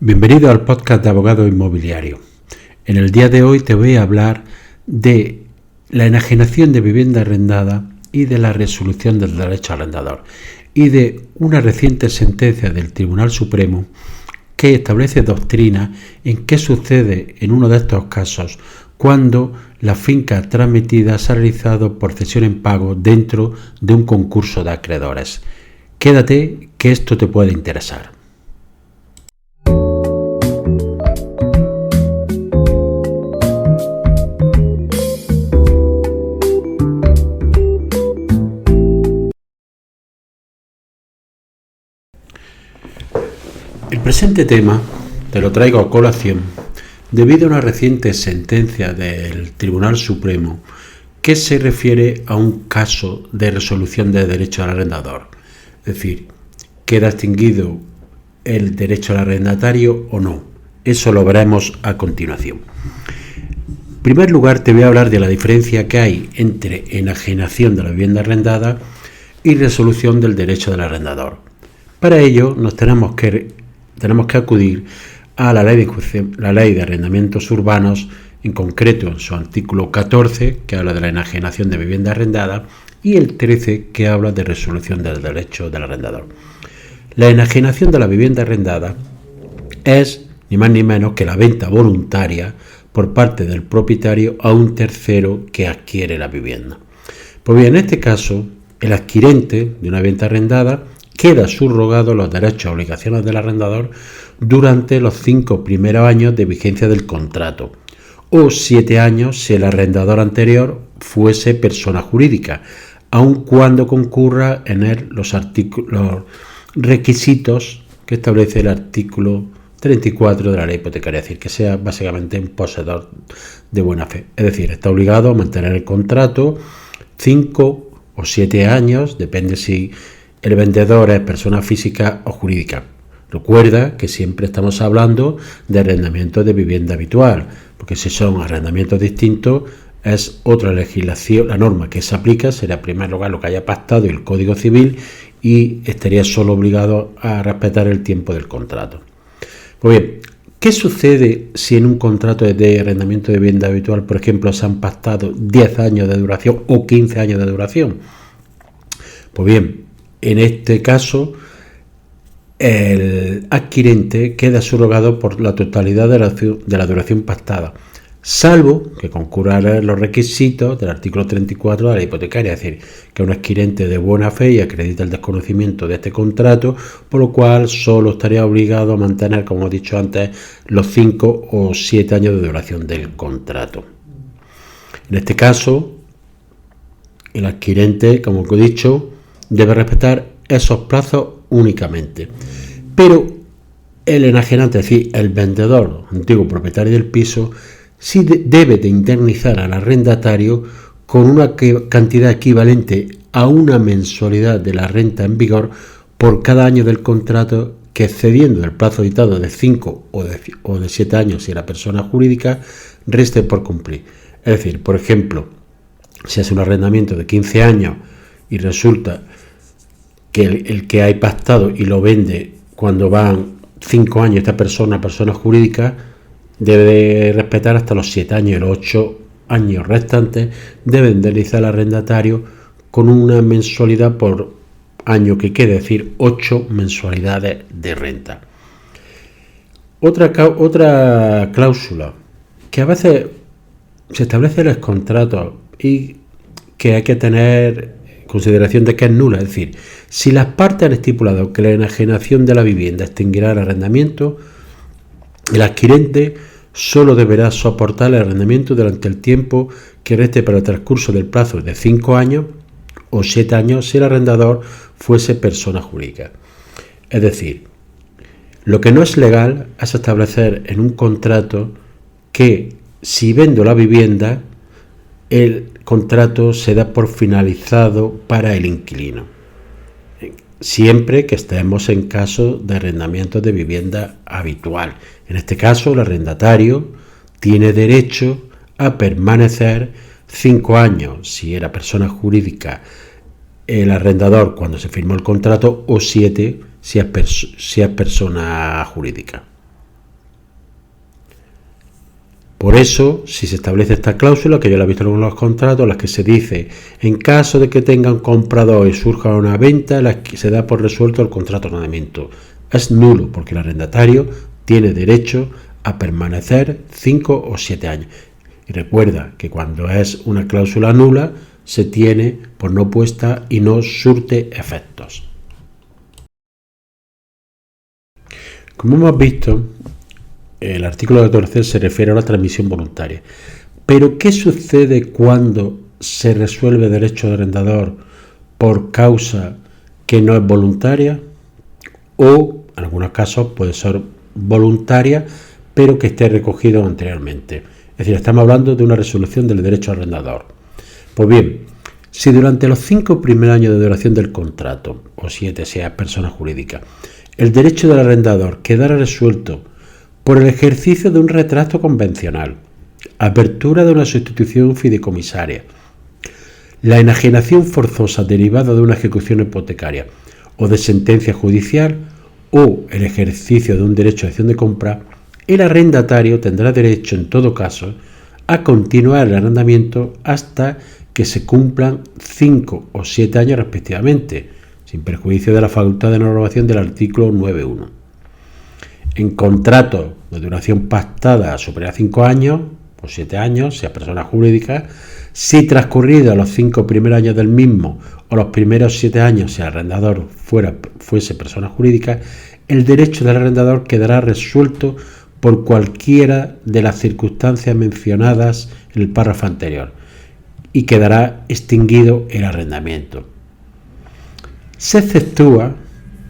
Bienvenido al podcast de Abogado Inmobiliario. En el día de hoy te voy a hablar de la enajenación de vivienda arrendada y de la resolución del derecho arrendador y de una reciente sentencia del Tribunal Supremo que establece doctrina en qué sucede en uno de estos casos cuando la finca transmitida se ha realizado por cesión en pago dentro de un concurso de acreedores. Quédate que esto te puede interesar. El presente tema te lo traigo a colación debido a una reciente sentencia del Tribunal Supremo que se refiere a un caso de resolución de derecho al arrendador. Es decir, ¿queda extinguido el derecho al arrendatario o no? Eso lo veremos a continuación. En primer lugar, te voy a hablar de la diferencia que hay entre enajenación de la vivienda arrendada y resolución del derecho del arrendador. Para ello, tenemos que acudir a la ley de arrendamientos urbanos, en concreto en su artículo 14, que habla de la enajenación de vivienda arrendada, y el 13, que habla de resolución del derecho del arrendador. La enajenación de la vivienda arrendada es ni más ni menos que la venta voluntaria por parte del propietario a un tercero que adquiere la vivienda. Pues bien, en este caso, el adquirente de una vivienda arrendada queda subrogado los derechos y obligaciones del arrendador durante los 5 primeros años de vigencia del contrato, o 7 años si el arrendador anterior fuese persona jurídica, aun cuando concurra en él los requisitos que establece el artículo 34 de la ley hipotecaria, es decir, que sea básicamente un poseedor de buena fe. Es decir, está obligado a mantener el contrato 5 o 7 años, depende si el vendedor es persona física o jurídica. Recuerda que siempre estamos hablando de arrendamiento de vivienda habitual, porque si son arrendamientos distintos es otra legislación. La norma que se aplica será en primer lugar lo que haya pactado el Código Civil y estaría solo obligado a respetar el tiempo del contrato. Pues bien, ¿qué sucede si en un contrato de arrendamiento de vivienda habitual, por ejemplo, se han pactado 10 años de duración o 15 años de duración? Pues bien, en este caso, el adquirente queda subrogado por la totalidad de la duración pactada, salvo que concurran los requisitos del artículo 34 de la ley hipotecaria, es decir, que un adquirente de buena fe y acredita el desconocimiento de este contrato, por lo cual solo estaría obligado a mantener, como he dicho antes, los 5 o 7 años de duración del contrato. En este caso, el adquirente, como he dicho, debe respetar esos plazos únicamente. Pero el enajenante, es decir, el vendedor, antiguo propietario del piso, sí debe de indemnizar al arrendatario con una cantidad equivalente a una mensualidad de la renta en vigor por cada año del contrato que, excediendo el plazo dictado de 5 o de 7 años si era persona jurídica, reste por cumplir. Es decir, por ejemplo, si hace un arrendamiento de 15 años y resulta que el que hay pactado y lo vende cuando van 5 años, esta persona jurídica, debe respetar hasta los 7 años y los 8 años restantes debe indemnizar al arrendatario con una mensualidad por año que quede, es decir, 8 mensualidades de renta. Otra cláusula que a veces se establece en los contratos y que hay que tener consideración de que es nula, es decir, si las partes han estipulado que la enajenación de la vivienda extinguirá el arrendamiento, el adquirente solo deberá soportar el arrendamiento durante el tiempo que reste para el transcurso del plazo de 5 años o 7 años si el arrendador fuese persona jurídica. Es decir, lo que no es legal es establecer en un contrato que si vendo la vivienda, el contrato se da por finalizado para el inquilino, siempre que estemos en caso de arrendamiento de vivienda habitual. En este caso, el arrendatario tiene derecho a permanecer 5 años si era persona jurídica el arrendador cuando se firmó el contrato, o 7 si es persona jurídica. Por eso, si se establece esta cláusula, que yo la he visto en algunos contratos, en las que se dice, en caso de que tenga un comprador y surja una venta, se da por resuelto el contrato de arrendamiento. Es nulo, porque el arrendatario tiene derecho a permanecer 5 o 7 años. Y recuerda que cuando es una cláusula nula, se tiene por no puesta y no surte efectos. Como hemos visto, el artículo 14 se refiere a la transmisión voluntaria. Pero, ¿qué sucede cuando se resuelve derecho de arrendador por causa que no es voluntaria? O, en algunos casos, puede ser voluntaria, pero que esté recogido anteriormente. Es decir, estamos hablando de una resolución del derecho de arrendador. Pues bien, si durante los 5 primeros años de duración del contrato, o 7 si es persona jurídica, el derecho del arrendador quedara resuelto por el ejercicio de un retracto convencional, apertura de una sustitución fideicomisaria, la enajenación forzosa derivada de una ejecución hipotecaria o de sentencia judicial o el ejercicio de un derecho de acción de compra, el arrendatario tendrá derecho en todo caso a continuar el arrendamiento hasta que se cumplan 5 o 7 años respectivamente, sin perjuicio de la facultad de renovación del artículo 9.1. En contratos de duración pactada superior a 5 años, o 7 años, sea persona jurídica, si transcurridos los 5 primeros años del mismo o los primeros 7 años, si el arrendador fuese persona jurídica, el derecho del arrendador quedará resuelto por cualquiera de las circunstancias mencionadas en el párrafo anterior y quedará extinguido el arrendamiento. Se exceptúa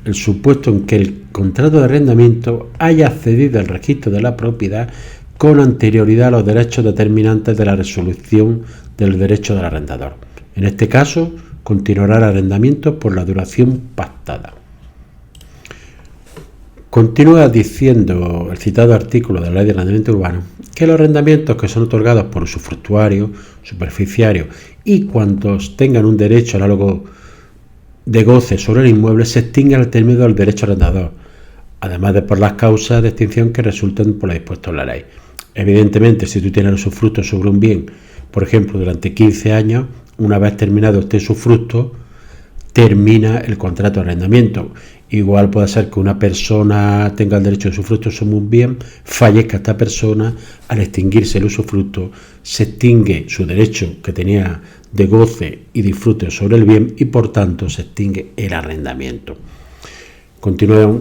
el supuesto en que el contrato de arrendamiento haya accedido al registro de la propiedad con anterioridad a los derechos determinantes de la resolución del derecho del arrendador. En este caso, continuará el arrendamiento por la duración pactada. Continúa diciendo el citado artículo de la Ley de Arrendamiento Urbano que los arrendamientos que son otorgados por usufructuario, superficiario y cuantos tengan un derecho análogo de goce sobre el inmueble se extinguen al término del derecho arrendador, además de por las causas de extinción que resulten por lo dispuesto en la ley. Evidentemente, si tú tienes usufructo sobre un bien, por ejemplo, durante 15 años, una vez terminado este usufructo, termina el contrato de arrendamiento. Igual puede ser que una persona tenga el derecho de usufructo sobre un bien, fallezca esta persona, al extinguirse el usufructo, se extingue su derecho que tenía de goce y disfrute sobre el bien y por tanto se extingue el arrendamiento. Continúa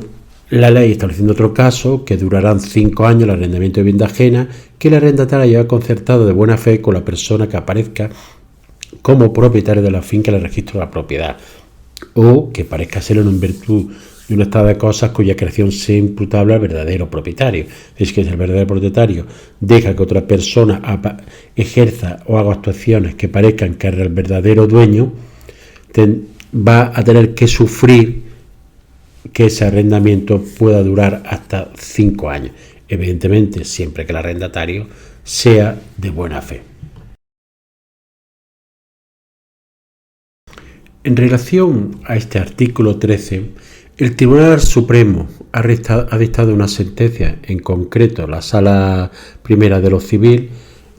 la ley estableciendo otro caso que durarán 5 años el arrendamiento de vivienda ajena que el arrendatario haya concertado de buena fe con la persona que aparezca como propietario de la finca en el registro de la propiedad o que parezca serlo en virtud de un estado de cosas cuya creación sea imputable al verdadero propietario. Es que si el verdadero propietario deja que otra persona ejerza o haga actuaciones que parezcan que es el verdadero dueño, va a tener que sufrir que ese arrendamiento pueda durar hasta 5 años. Evidentemente, siempre que el arrendatario sea de buena fe. En relación a este artículo 13, el Tribunal Supremo ha dictado una sentencia, en concreto la Sala Primera de lo Civil,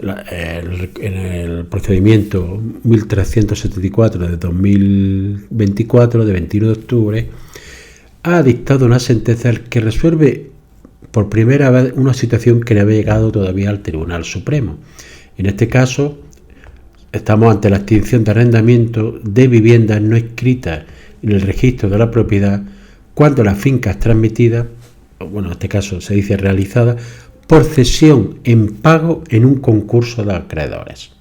en el procedimiento 1374 de 2024, de 21 de octubre, ha dictado una sentencia que resuelve por primera vez una situación que no había llegado todavía al Tribunal Supremo. En este caso, estamos ante la extinción de arrendamiento de viviendas no inscritas en el registro de la propiedad cuando la finca es transmitida, bueno, en este caso se dice realizada, por cesión en pago en un concurso de acreedores.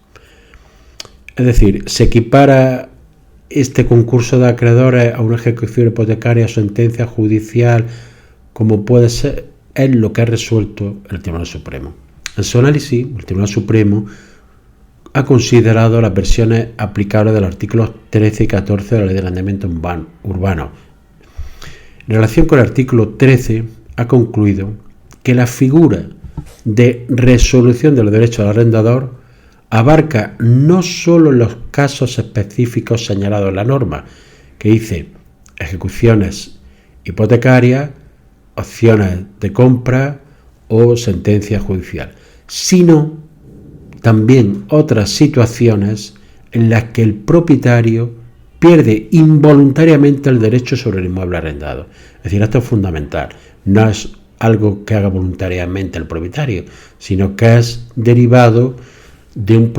Es decir, se equipara este concurso de acreedores a una ejecución hipotecaria o sentencia judicial, como puede ser, es lo que ha resuelto el Tribunal Supremo. En su análisis, el Tribunal Supremo ha considerado las versiones aplicables de los artículos 13 y 14 de la Ley de Arrendamiento Urbano. En relación con el artículo 13, ha concluido que la figura de resolución de los derechos del arrendador abarca no solo los casos específicos señalados en la norma, que dice ejecuciones hipotecarias, opciones de compra o sentencia judicial, sino también otras situaciones en las que el propietario pierde involuntariamente el derecho sobre el inmueble arrendado. Es decir, esto es fundamental. No es algo que haga voluntariamente el propietario, sino que es derivado de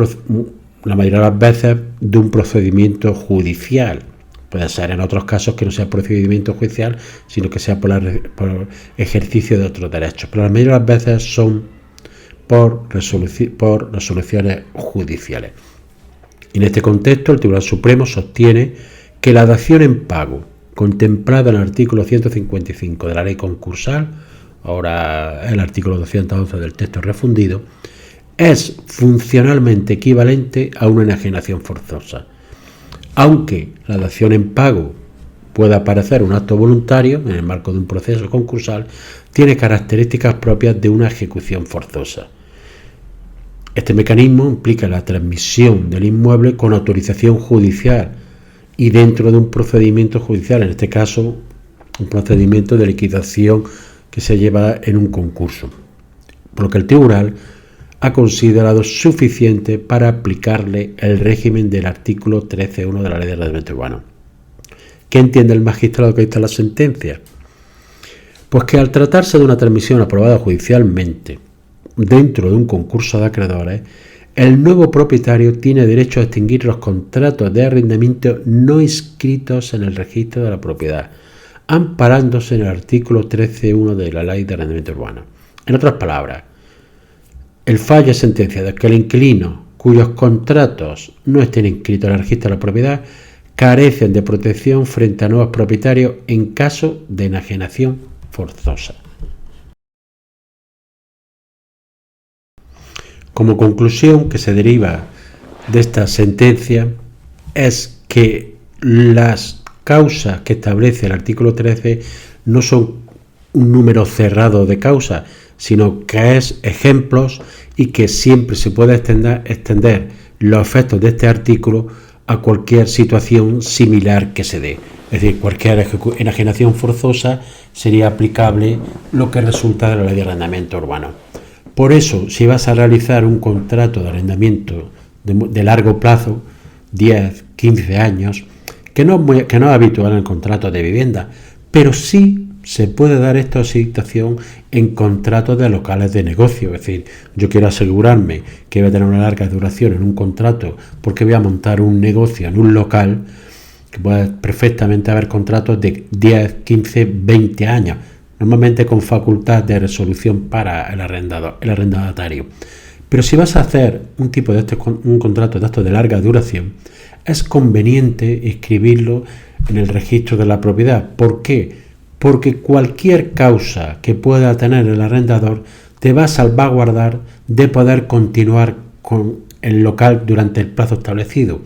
la mayoría de las veces de un procedimiento judicial. Puede ser en otros casos que no sea procedimiento judicial, sino que sea por ejercicio de otros derechos. Pero la mayoría de las veces son por resoluciones judiciales. En este contexto, el Tribunal Supremo sostiene que la dación en pago contemplada en el artículo 155 de la ley concursal, ahora el artículo 211 del texto refundido, es funcionalmente equivalente a una enajenación forzosa. Aunque la dación en pago pueda parecer un acto voluntario en el marco de un proceso concursal, tiene características propias de una ejecución forzosa. Este mecanismo implica la transmisión del inmueble con autorización judicial y dentro de un procedimiento judicial, en este caso un procedimiento de liquidación que se lleva en un concurso, por lo que el tribunal ha considerado suficiente para aplicarle el régimen del artículo 13.1 de la Ley de Arrendamiento Urbano. ¿Qué entiende el magistrado que dicta la sentencia? Pues que al tratarse de una transmisión aprobada judicialmente dentro de un concurso de acreedores, el nuevo propietario tiene derecho a extinguir los contratos de arrendamiento no inscritos en el registro de la propiedad, amparándose en el artículo 13.1 de la Ley de Arrendamiento Urbano. En otras palabras, el fallo es sentencia de que el inquilino cuyos contratos no estén inscritos en el registro de la propiedad carecen de protección frente a nuevos propietarios en caso de enajenación forzosa. Como conclusión que se deriva de esta sentencia es que las causas que establece el artículo 13 no son un número cerrado de causas, sino que es ejemplos y que siempre se puede extender los efectos de este artículo a cualquier situación similar que se dé. Es decir, cualquier enajenación forzosa sería aplicable lo que resulta de la Ley de Arrendamiento Urbano. Por eso, si vas a realizar un contrato de arrendamiento de largo plazo, 10, 15 años, que no es habitual en el contrato de vivienda, pero sí se puede dar esta situación en contratos de locales de negocio. Es decir, yo quiero asegurarme que voy a tener una larga duración en un contrato porque voy a montar un negocio en un local, que puede perfectamente haber contratos de 10, 15, 20 años, normalmente con facultad de resolución para el arrendatario. Pero si vas a hacer un contrato de estos de larga duración, es conveniente inscribirlo en el registro de la propiedad. ¿Por qué? Porque cualquier causa que pueda tener el arrendador te va a salvaguardar de poder continuar con el local durante el plazo establecido,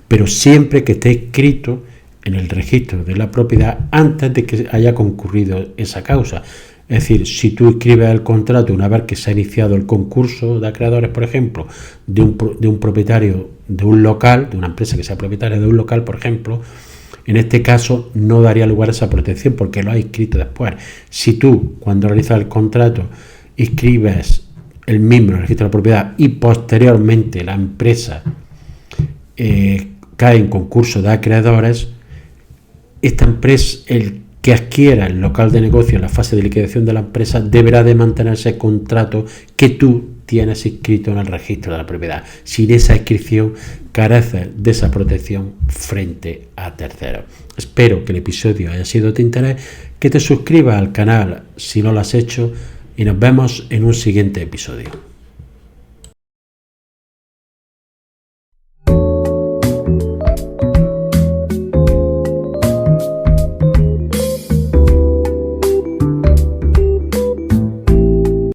pero siempre que esté inscrito en el registro de la propiedad antes de que haya concurrido esa causa. Es decir, si tú inscribes el contrato una vez que se ha iniciado el concurso de acreedores, por ejemplo, de un propietario de un local, de una empresa que sea propietaria de un local, por ejemplo, en este caso no daría lugar a esa protección porque lo has inscrito después. Si tú, cuando realizas el contrato, inscribes el mismo en el registro de la propiedad y posteriormente la empresa cae en concurso de acreedores, esta empresa, el que adquiera el local de negocio en la fase de liquidación de la empresa, deberá de mantener ese contrato que tú tienes inscrito en el registro de la propiedad. Sin esa inscripción carece de esa protección frente a terceros. Espero que el episodio haya sido de tu interés, que te suscribas al canal si no lo has hecho y nos vemos en un siguiente episodio.